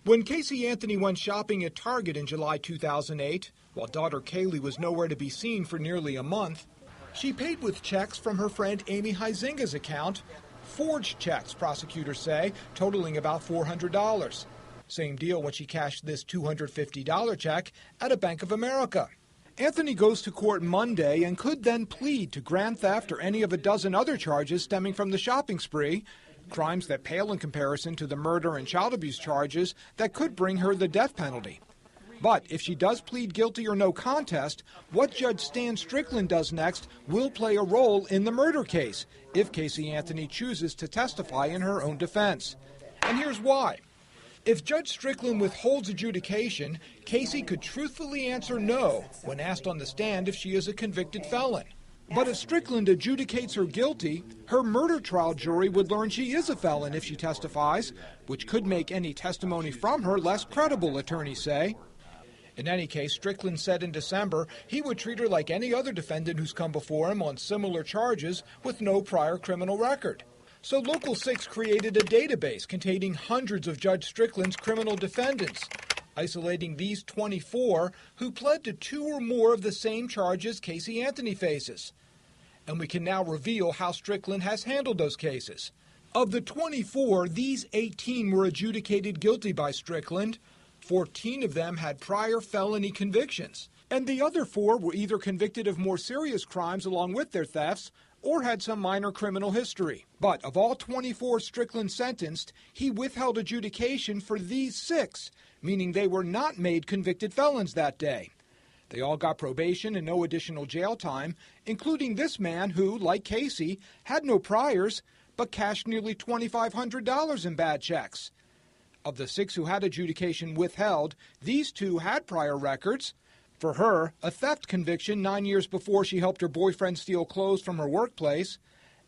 When Casey Anthony went shopping at Target in July 2008, while daughter Kaylee was nowhere to be seen for nearly a month, she paid with checks from her friend Amy Huizinga's account. Forged checks, prosecutors say, totaling about $400. Same deal when she cashed this $250 check at a Bank of America. Anthony goes to court Monday and could then plead to grand theft or any of a dozen other charges stemming from the shopping spree, crimes that pale in comparison to the murder and child abuse charges that could bring her the death penalty. But if she does plead guilty or no contest, what Judge Stan Strickland does next will play a role in the murder case if Casey Anthony chooses to testify in her own defense. And here's why. If Judge Strickland withholds adjudication, Casey could truthfully answer no when asked on the stand if she is a convicted felon. But if Strickland adjudicates her guilty, her murder trial jury would learn she is a felon if she testifies, which could make any testimony from her less credible, attorneys say. In any case, Strickland said in December he would treat her like any other defendant who's come before him on similar charges with no prior criminal record. So Local 6 created a database containing hundreds of Judge Strickland's criminal defendants, isolating these 24 who pled to 2 or more of the same charges Casey Anthony faces. And we can now reveal how Strickland has handled those cases. Of the 24, these 18 were adjudicated guilty by Strickland. 14 of them had prior felony convictions. And the other 4 were either convicted of more serious crimes along with their thefts or had some minor criminal history. But of all 24 Strickland sentenced, he withheld adjudication for these 6, meaning they were not made convicted felons that day. They all got probation and no additional jail time, including this man who, like Casey, had no priors but cashed nearly $2,500 in bad checks. Of the 6 who had adjudication withheld, these 2 had prior records. For her, a theft conviction 9 years before she helped her boyfriend steal clothes from her workplace,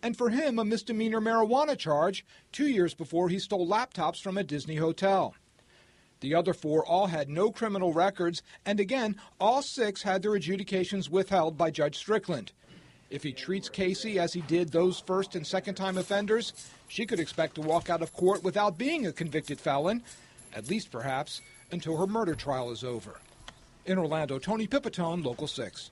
and for him a misdemeanor marijuana charge 2 years before he stole laptops from a Disney hotel. The other 4 all had no criminal records, and again, all 6 had their adjudications withheld by Judge Strickland. If he treats Casey as he did those first and second-time offenders, she could expect to walk out of court without being a convicted felon, at least perhaps until her murder trial is over. In Orlando, Tony Pipitone, Local 6.